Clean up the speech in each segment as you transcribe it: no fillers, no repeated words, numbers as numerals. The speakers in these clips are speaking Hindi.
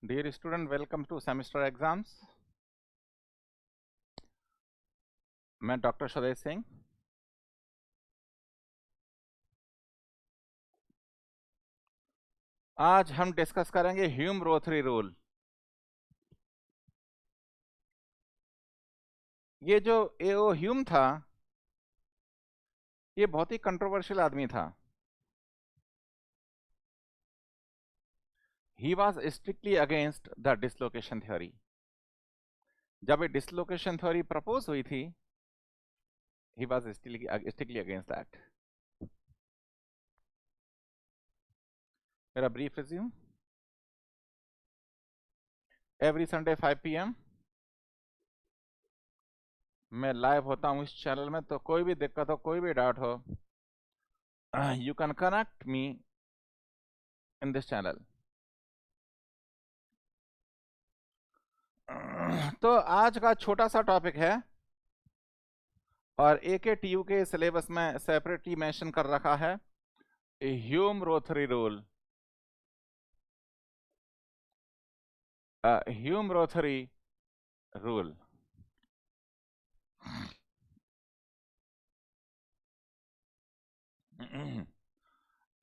Dear student, welcome to semester exams. मैं डॉक्टर स्वदेश सिंह। आज हम डिस्कस करेंगे ह्यूम-रोथरी रूल। ये जो एओ ह्यूम था, ये बहुत ही कंट्रोवर्शियल आदमी था। He was strictly against the dislocation theory. जब ये डिसलोकेशन थ्योरी प्रपोज हुई थी, he was strictly against that. मेरा brief resume. Every Sunday 5 PM मैं लाइव होता हूँ इस चैनल में, तो कोई भी दिक्कत हो, कोई भी डाउट हो, you can connect me in this channel. तो आज का छोटा सा टॉपिक है और AKTU के सिलेबस में सेपरेटली मेंशन कर रखा है ह्यूम-रोथरी रूल। Hume Rothery rule.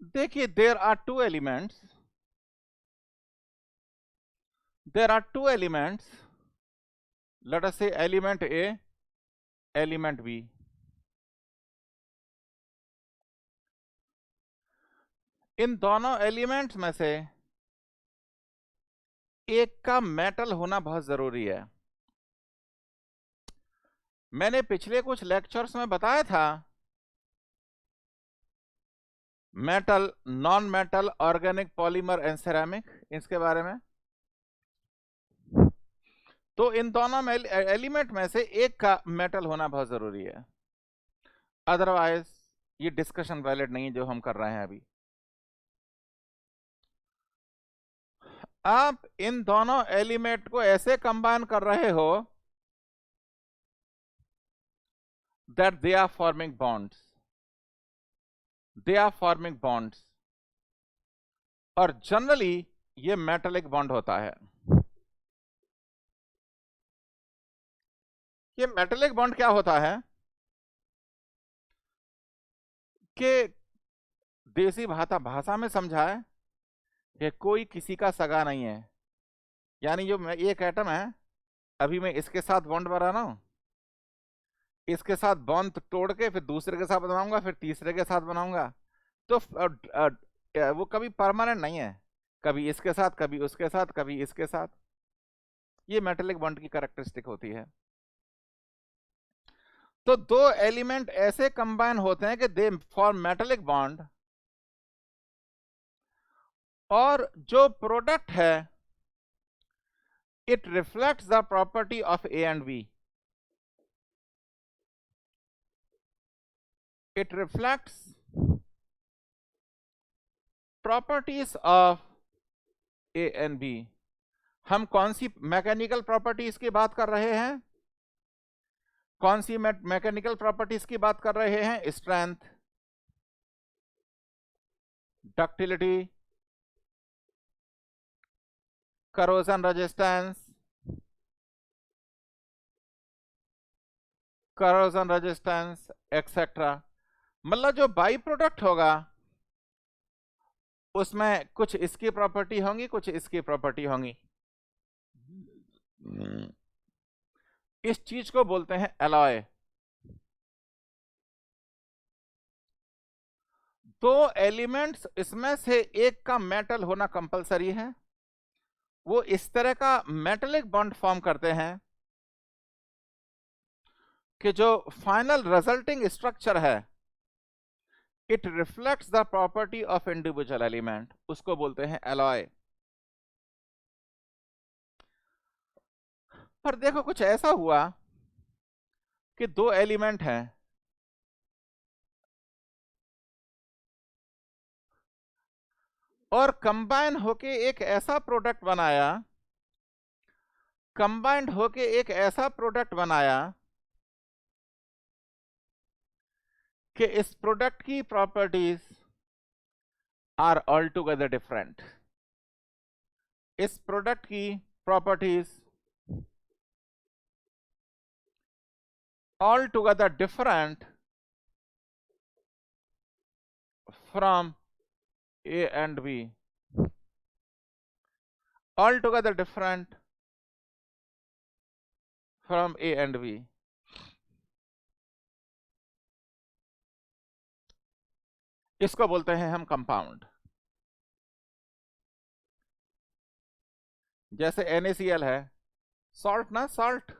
देखिए, there are two elements, let us say element A, element B. इन दोनों एलिमेंट्स में से एक का मेटल होना बहुत जरूरी है। मैंने पिछले कुछ लेक्चर्स में बताया था metal, non metal, organic, polymer and ceramic, इसके बारे में। तो इन दोनों में एलिमेंट में से एक का मेटल होना बहुत जरूरी है, अदरवाइज ये डिस्कशन वैलिड नहीं है जो हम कर रहे हैं अभी। आप इन दोनों एलिमेंट को ऐसे कंबाइन कर रहे हो that they are forming bonds, और जनरली ये मेटलिक बॉन्ड होता है। ये मेटलिक बॉन्ड क्या होता है कि देसी भाषा में समझाए कि कोई किसी का सगा नहीं है। यानी जो एक एटम है, अभी मैं इसके साथ बॉन्ड बना रहा हूं, इसके साथ बॉन्ड तोड़ के फिर दूसरे के साथ बनाऊंगा, फिर तीसरे के साथ बनाऊंगा, तो वो कभी परमानेंट नहीं है, कभी इसके साथ, कभी उसके साथ, कभी इसके साथ। ये मेटलिक बॉन्ड की कैरेक्टरिस्टिक होती है। तो दो एलिमेंट ऐसे कंबाइन होते हैं कि दे फॉर्म मेटलिक बॉन्ड, और जो प्रोडक्ट है it reflects the property of A and B. It reflects properties of A and B. हम कौन सी मैकेनिकल प्रॉपर्टीज की बात कर रहे हैं? कौन सी मैकेनिकल प्रॉपर्टीज की बात कर रहे हैं? Strength, ductility, corrosion resistance etcetera. मतलब जो बाई प्रोडक्ट होगा उसमें कुछ इसकी प्रॉपर्टी होंगी, कुछ इसकी प्रॉपर्टी होंगी। इस चीज को बोलते हैं एलॉय। दो एलिमेंट्स, इसमें से एक का मेटल होना कंपलसरी है। वो इस तरह का मेटलिक बॉन्ड फॉर्म करते हैं कि जो फाइनल रिजल्टिंग स्ट्रक्चर है it reflects the property of individual element, उसको बोलते हैं एलॉय। पर देखो, कुछ ऐसा हुआ कि दो एलिमेंट हैं, और कंबाइन होके एक ऐसा प्रोडक्ट बनाया, कि इस प्रोडक्ट की properties are all together different. इस प्रोडक्ट की properties all together different from A and B, all together different from A and B. इसको बोलते हैं हम कंपाउंड। जैसे NaCl है, सॉल्ट ना, सॉल्ट।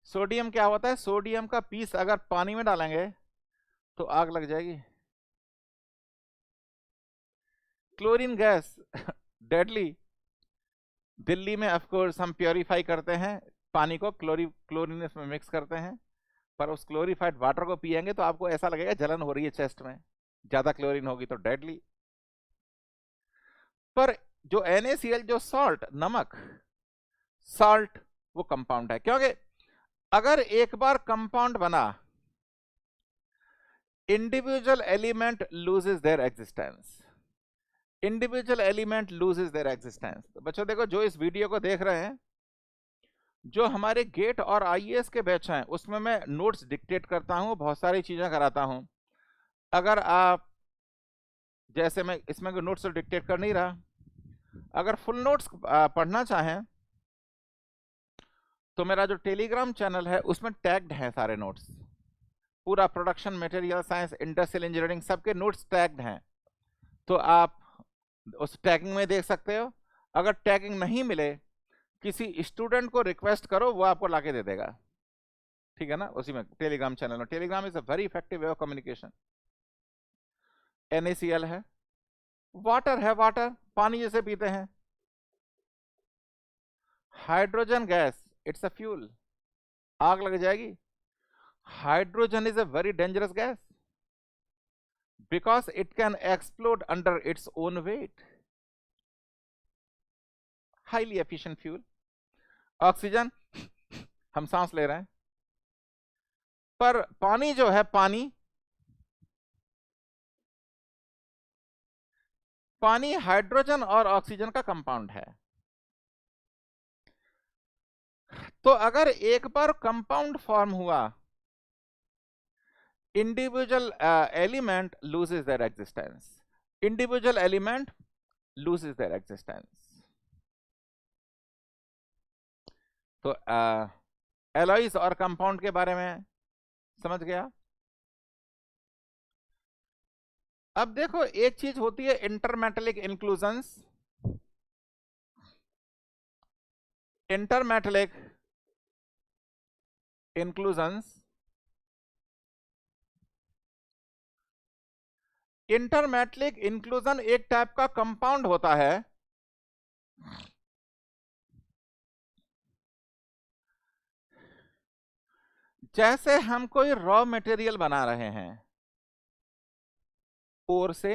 सोडियम क्या होता है, सोडियम का पीस अगर पानी में डालेंगे तो आग लग जाएगी। Chlorine gas deadly. दिल्ली में ऑफ कोर्स हम प्योरीफाई करते हैं पानी को, क्लोरीन इसमें मिक्स करते हैं, पर उस क्लोरीफाइड वाटर को पिएंगे तो आपको ऐसा लगेगा जलन हो रही है चेस्ट में, ज्यादा क्लोरीन होगी तो डेडली। पर जो NaCl, जो सॉल्ट, नमक, सॉल्ट, वो कंपाउंड है। क्योंकि अगर एक बार कंपाउंड बना, individual element loses there existence, individual element loses there existence. तो बच्चों देखो, जो इस वीडियो को देख रहे हैं, जो हमारे गेट और IAS के बैच हैं, उसमें मैं नोट्स डिक्टेट करता हूं, बहुत सारी चीजें कराता हूं। अगर आप, जैसे मैं इसमें नोट्स तो डिक्टेट कर नहीं रहा, अगर फुल नोट्स पढ़ना चाहें तो मेरा जो टेलीग्राम चैनल है उसमें टैग्ड हैं सारे नोट्स, पूरा production material science, industrial engineering, सबके नोट्स टैग्ड हैं, तो आप उस टैगिंग में देख सकते हो। अगर टैगिंग नहीं मिले, किसी स्टूडेंट को रिक्वेस्ट करो, वो आपको लाके दे देगा, ठीक है ना, उसी में टेलीग्राम चैनल में। Telegram is a very effective way of communication. NaCl है, वाटर है, वाटर पानी जैसे पीते हैं। Hydrogen gas, it's a fuel, आग लग जाएगी। Hydrogen is a very dangerous gas because it can explode under its own weight. Highly efficient fuel. Oxygen, हम सांस ले रहे हैं, पर पानी जो है, पानी हाइड्रोजन और ऑक्सीजन का कंपाउंड है। तो अगर एक बार कंपाउंड फॉर्म हुआ, individual element loses there existence, individual element loses there existence. तो एलॉयज और कंपाउंड के बारे में समझ गया। अब देखो, एक चीज होती है इंटरमेटलिक इंक्लूजन्स, इंटरमेटलिक इंक्लूजन्स। इंटरमेटलिक इंक्लूजन एक टाइप का कंपाउंड होता है जैसे हम कोई रॉ मटेरियल बना रहे हैं, ओर से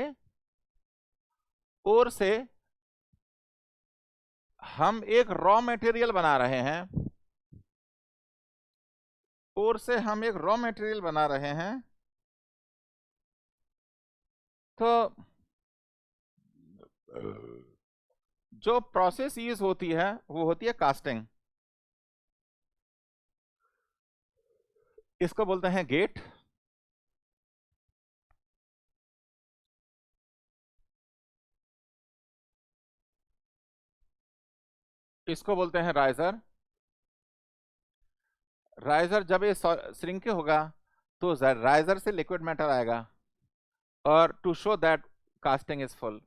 हम एक रॉ मटेरियल बना रहे हैं, ओर से हम एक रॉ मटेरियल बना रहे हैं, तो जो प्रोसेस यूज होती है वो होती है कास्टिंग। इसको बोलते हैं गेट, इसको बोलते हैं राइजर। राइजर जब ये श्रिंक होगा तो राइजर से लिक्विड मेटल आएगा, और to show that casting is full.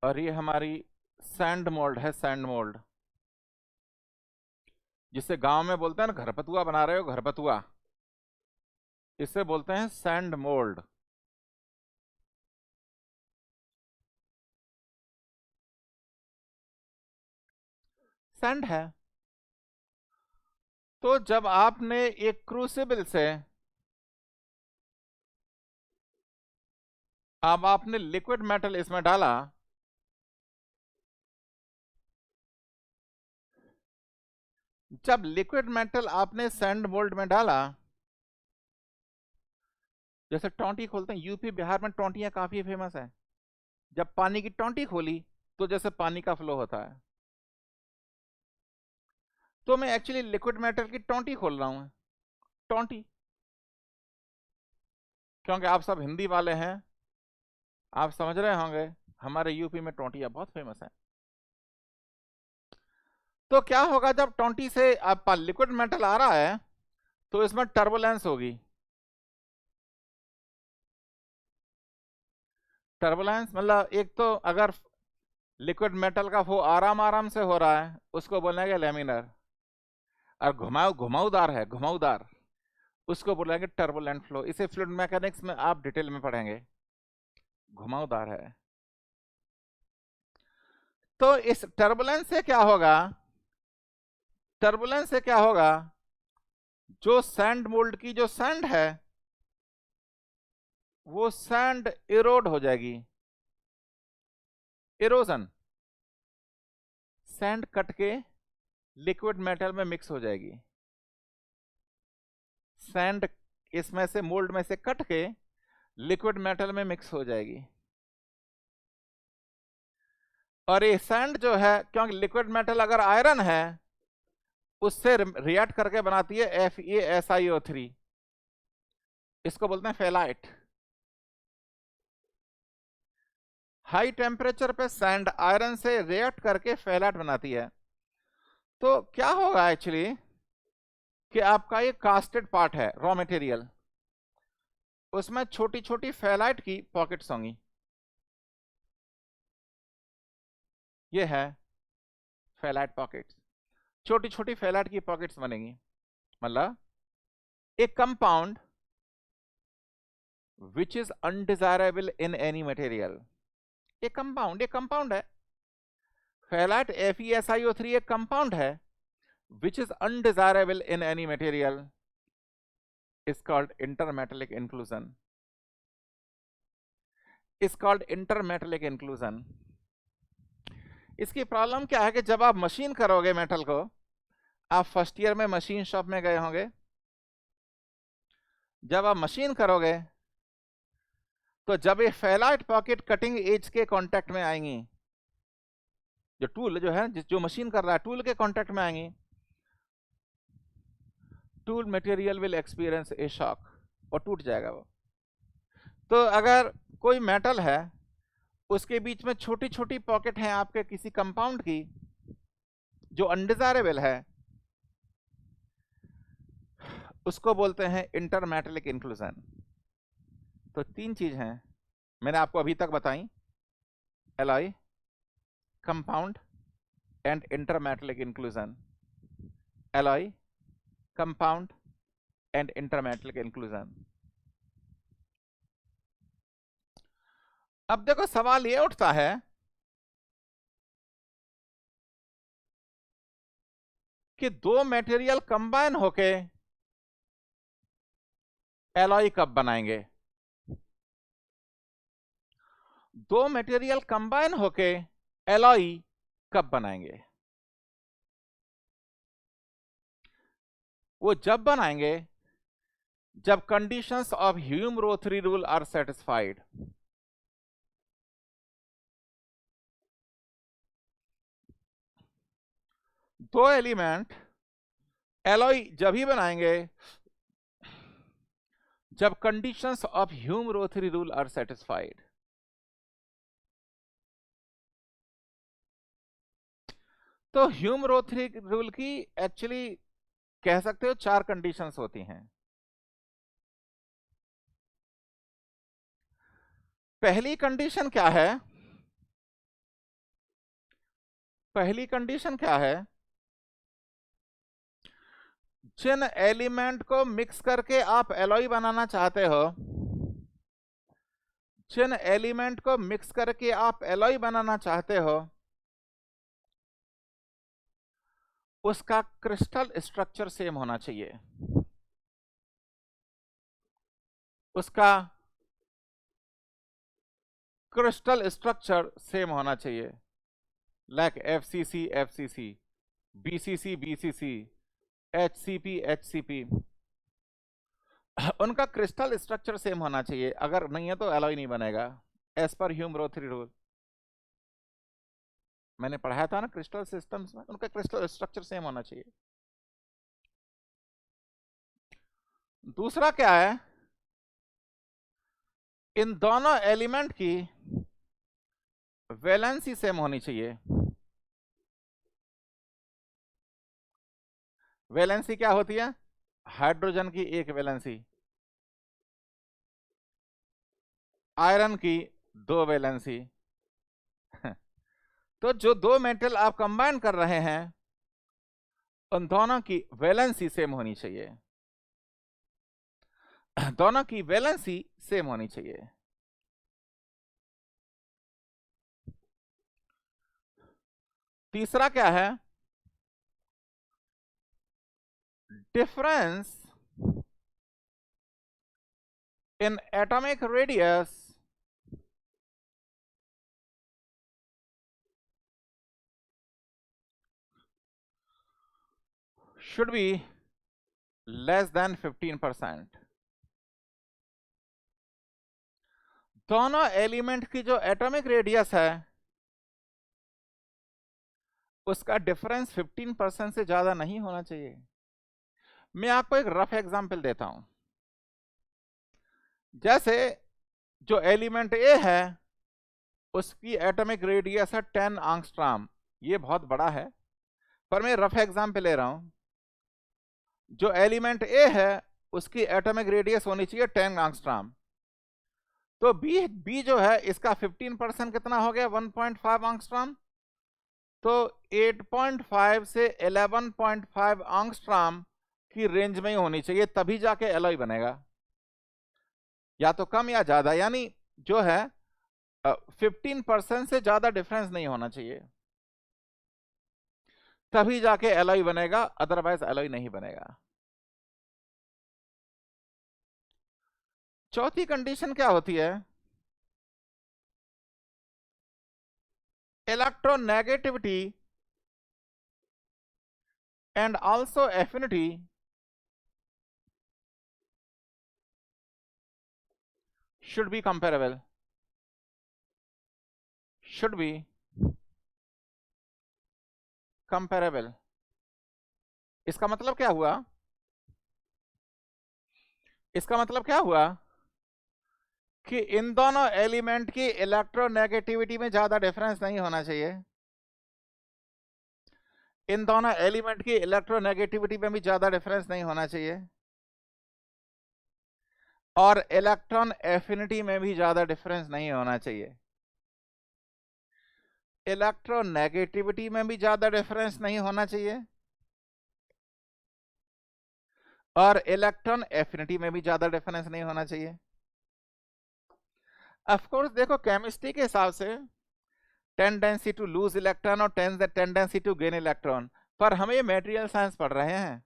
और ये हमारी सैंड मोल्ड है, सैंड मोल्ड, जिसे गांव में बोलते हैं ना, घरपतुआ बना रहे हो, घरपतुआ, इसे बोलते हैं सैंड मोल्ड। सैंड है। तो जब आपने एक क्रूसिबल से, अब आपने लिक्विड मेटल इसमें डाला, जब लिक्विड मेटल आपने सैंड मोल्ड में डाला, जैसे टोंटी खोलते हैं, यूपी बिहार में टोंटियां काफी फेमस है, जब पानी की टोंटी खोली तो जैसे पानी का फ्लो होता है। तो मैं एक्चुअली लिक्विड मेटल की टोंटी खोल रहा हूं, टोंटी, क्योंकि आप सब हिंदी वाले हैं, आप समझ रहे होंगे हमारे यूपी में टोंटियां बहुत फेमस है। तो क्या होगा जब टोंटी से आपका लिक्विड मेटल आ रहा है तो इसमें टर्बुलेंस होगी। टर्बुलेंस मतलब एक तो अगर लिक्विड मेटल का वो आराम आराम से हो रहा है उसको बोलेंगे लेमिनर, और घुमाऊदार है, घुमाऊदार, उसको बोलेंगे टर्बुलेंट फ्लो। इसे फ्लूइड मैकेनिक्स में आप डिटेल में पढ़ेंगे, घुमाऊदार है। तो इस टर्बुलेंस से क्या होगा, टर्बुलेंस से क्या होगा, जो सैंड मोल्ड की जो सैंड है वो सैंड इरोड हो जाएगी, इरोजन, सैंड कट के लिक्विड मेटल में मिक्स हो जाएगी। सैंड इसमें से मोल्ड में से कट के लिक्विड मेटल में मिक्स हो जाएगी। और ये सैंड जो है, क्योंकि लिक्विड मेटल अगर आयरन है उससे रिएक्ट करके बनाती है FeSiO3, इसको बोलते हैं फेलाइट। हाई टेम्परेचर पे सैंड आयरन से रिएक्ट करके फेलाइट बनाती है। तो क्या होगा एक्चुअली कि आपका ये कास्टेड पार्ट है, रॉ मटेरियल, उसमें छोटी छोटी फेलाइट की पॉकेट्स होंगी। ये है फेलाइट पॉकेट्स, छोटी छोटी फेलाइट की पॉकेट्स बनेंगी। मतलब एक compound which is undesirable in any material, एक कंपाउंड है, फेलाइट FeSiO3 एक कंपाउंड है which is undesirable in any material is called intermetallic inclusion, is called intermetallic inclusion। इसकी प्रॉब्लम क्या है कि जब आप मशीन करोगे मेटल को, आप फर्स्ट ईयर में मशीन शॉप में गए होंगे, जब आप मशीन करोगे तो जब ये फेलाइट पॉकेट कटिंग एज के कांटेक्ट में आएंगी, जो टूल जो है जो मशीन कर रहा है टूल के कांटेक्ट में आएंगी, tool material will experience A shock और टूट जाएगा वो। तो अगर कोई मेटल है उसके बीच में छोटी छोटी पॉकेट हैं आपके किसी कंपाउंड की जो अनडिजायरेबल है, उसको बोलते हैं इंटरमेटलिक इंक्लूजन। तो तीन चीज हैं मैंने आपको अभी तक बताई, alloy, compound and intermetallic inclusion, alloy, compound and intermetallic inclusion. अब देखो सवाल ये उठता है कि दो मटेरियल कंबाइन होके एलॉय कब बनाएंगे, दो मटेरियल कंबाइन होके एलॉय कब बनाएंगे। वो जब बनाएंगे जब conditions of Hume Rothery rule are satisfied. दो एलिमेंट एलॉय जब ही बनाएंगे जब conditions of Hume Rothery rule are satisfied. तो ह्यूम-रोथरी रूल की एक्चुअली कह सकते हो चार कंडीशंस होती हैं। पहली कंडीशन क्या है, पहली कंडीशन क्या है, जिन एलिमेंट को मिक्स करके आप एलॉय बनाना चाहते हो, जिन एलिमेंट को मिक्स करके आप एलॉय बनाना चाहते हो उसका क्रिस्टल स्ट्रक्चर सेम होना चाहिए, उसका क्रिस्टल स्ट्रक्चर सेम होना चाहिए, like FCC FCC, BCC BCC, HCP HCP, उनका क्रिस्टल स्ट्रक्चर सेम होना चाहिए। अगर नहीं है तो एलॉय नहीं बनेगा एज पर ह्यूम-रोथरी रूल। मैंने पढ़ाया था ना क्रिस्टल सिस्टम्स में, उनका क्रिस्टल स्ट्रक्चर सेम होना चाहिए। दूसरा क्या है, इन दोनों एलिमेंट की वैलेंसी सेम होनी चाहिए। वैलेंसी क्या होती है? हाइड्रोजन की एक वैलेंसी, आयरन की दो वैलेंसी। तो जो दो मेटल आप कंबाइन कर रहे हैं उन दोनों की वैलेंसी सेम होनी चाहिए, दोनों की वैलेंसी सेम होनी चाहिए। तीसरा क्या है, difference in atomic radius should be less than 15%। दोनों एलिमेंट की जो एटॉमिक रेडियस है उसका डिफरेंस 15% से ज्यादा नहीं होना चाहिए। मैं आपको एक रफ एग्जांपल देता हूं। जैसे जो एलिमेंट ए है उसकी एटॉमिक रेडियस है 10 एंगस्ट्रॉम, ये बहुत बड़ा है पर मैं रफ एग्जांपल ले रहा हूं। जो एलिमेंट ए है उसकी एटॉमिक रेडियस होनी चाहिए 10 एंगस्ट्रॉम। तो बी जो है इसका 15% कितना हो गया, 1.5 एंगस्ट्रॉम। तो 8.5 से 11.5 एंगस्ट्रॉम की रेंज में ही होनी चाहिए, तभी जाके एलॉय बनेगा, या तो कम या ज्यादा, यानी जो है 15% से ज्यादा डिफरेंस नहीं होना चाहिए, तभी जाके एलॉय बनेगा, अदरवाइज एलॉय नहीं बनेगा। चौथी कंडीशन क्या होती है, electronegativity and also affinity should be comparable, should be comparable। इसका मतलब क्या हुआ, इसका मतलब क्या हुआ कि इन दोनों एलिमेंट की इलेक्ट्रोनेगेटिविटी में ज्यादा डिफरेंस नहीं होना चाहिए, इन दोनों एलिमेंट की इलेक्ट्रोनेगेटिविटी में भी ज्यादा डिफरेंस नहीं होना चाहिए, और इलेक्ट्रॉन एफिनिटी में भी ज्यादा डिफरेंस नहीं होना चाहिए। इलेक्ट्रोनेगेटिविटी में भी ज्यादा डिफरेंस नहीं होना चाहिए और इलेक्ट्रॉन एफिनिटी में भी ज्यादा डिफरेंस नहीं होना चाहिए। ऑफ कोर्स देखो केमिस्ट्री के हिसाब से टेंडेंसी टू लूज इलेक्ट्रॉन और टेंडेंसी टू गेन इलेक्ट्रॉन, पर हम ये मटेरियल साइंस पढ़ रहे हैं,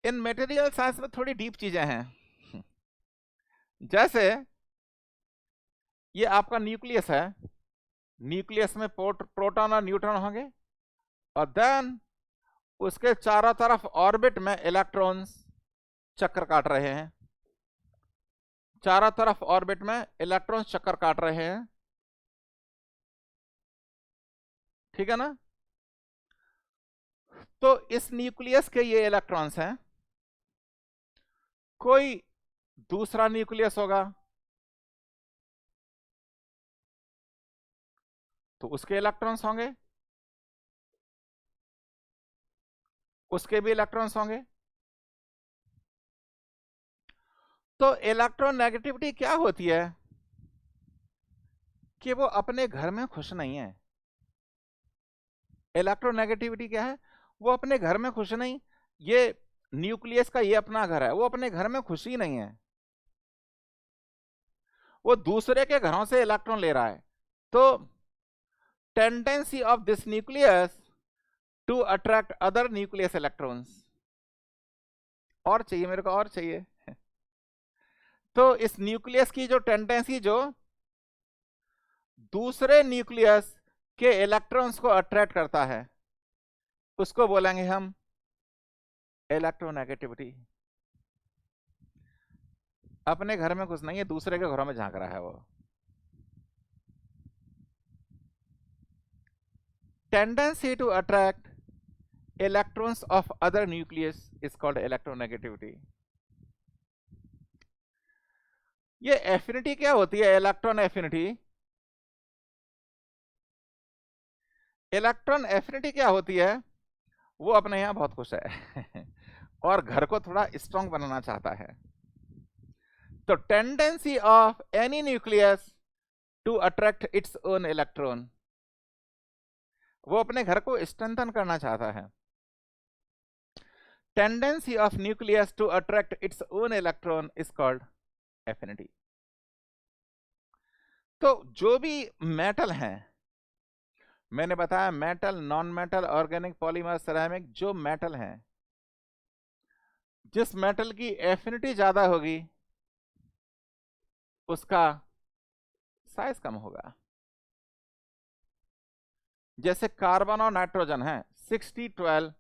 इन मटेरियल साइंस में थोड़ी डीप चीजें हैं। जैसे ये आपका न्यूक्लियस है, न्यूक्लियस में प्रोटॉन और न्यूट्रॉन होंगे और देन उसके चारों तरफ ऑर्बिट में इलेक्ट्रॉन्स चक्कर काट रहे हैं, चारों तरफ ऑर्बिट में इलेक्ट्रॉन्स चक्कर काट रहे हैं, ठीक है ना। तो इस न्यूक्लियस के ये इलेक्ट्रॉन्स हैं, कोई दूसरा न्यूक्लियस होगा तो उसके इलेक्ट्रॉन्स होंगे, उसके भी इलेक्ट्रॉन्स होंगे। तो इलेक्ट्रोनेगेटिविटी क्या होती है कि वो अपने घर में खुश नहीं है। इलेक्ट्रोनेगेटिविटी क्या है, वो अपने घर में खुश नहीं, ये न्यूक्लियस का ये अपना घर है, वो अपने घर में खुशी नहीं है, वो दूसरे के घरों से इलेक्ट्रॉन ले रहा है। तो tendency of this nucleus to attract other nucleus electrons, और चाहिए मेरे को और चाहिए। तो इस न्यूक्लियस की जो टेंडेंसी जो दूसरे न्यूक्लियस के इलेक्ट्रॉन्स को अट्रैक्ट करता है उसको बोलेंगे हम इलेक्ट्रोनेगेटिविटी। अपने घर में कुछ नहीं है, दूसरे के घरों में झांक रहा है वो। tendency to attract electrons of other nucleus is called electronegativity. ये एफिनिटी क्या होती है? इलेक्ट्रॉन एफिनिटी, इलेक्ट्रॉन एफिनिटी क्या होती है? वो अपने यहां बहुत खुश है और घर को थोड़ा स्ट्रॉन्ग बनाना चाहता है। तो tendency of any nucleus to attract its own electron, वो अपने घर को स्ट्रेंथन करना चाहता है। Tendency of nucleus to attract its own electron is called affinity. तो जो भी मेटल हैं, मैंने बताया metal, non metal, organic, polymer, ceramic, जो मेटल हैं, जिस मेटल की एफिनिटी ज्यादा होगी उसका साइज कम होगा। जैसे कार्बन और नाइट्रोजन है 60, 12,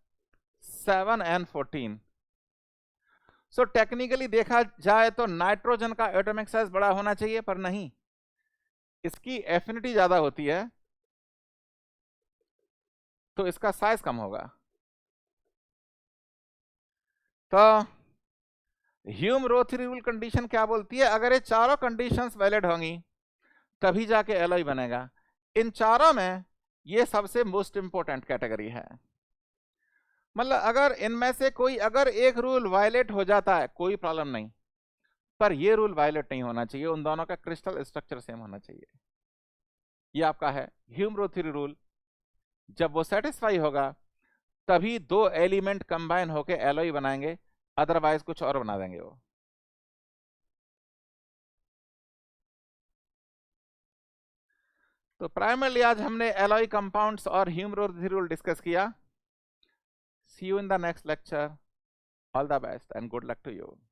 7 and 14। सो टेक्निकली देखा जाए तो नाइट्रोजन का एटॉमिक साइज बड़ा होना चाहिए, पर नहीं, इसकी एफिनिटी ज्यादा होती है तो इसका साइज कम होगा। तो ह्यूम-रोथ रूल कंडीशन क्या बोलती है? अगर ये चारों कंडीशंस वैलिड होंगी तभी जाके एलॉय बनेगा। इन चारों में ये सबसे मोस्ट इंपॉर्टेंट कैटेगरी है। मतलब अगर इनमें से कोई अगर एक रूल वायलेट हो जाता है कोई प्रॉब्लम नहीं, पर ये रूल वायलेट नहीं होना चाहिए, उन दोनों का क्रिस्टल स्ट्रक्चर सेम होना चाहिए। ये आपका है ह्यूम-रोथ रूल। जब वो सेटिस्फाई होगा तभी दो एलिमेंट कंबाइन होके एलॉय बनाएंगे, अदरवाइज कुछ और बना देंगे वो। तो प्राइमरली आज हमने एलॉय कंपाउंड्स और ह्यूम-रोथ रूल डिस्कस किया। See you in the next lecture. All the best and good luck to you.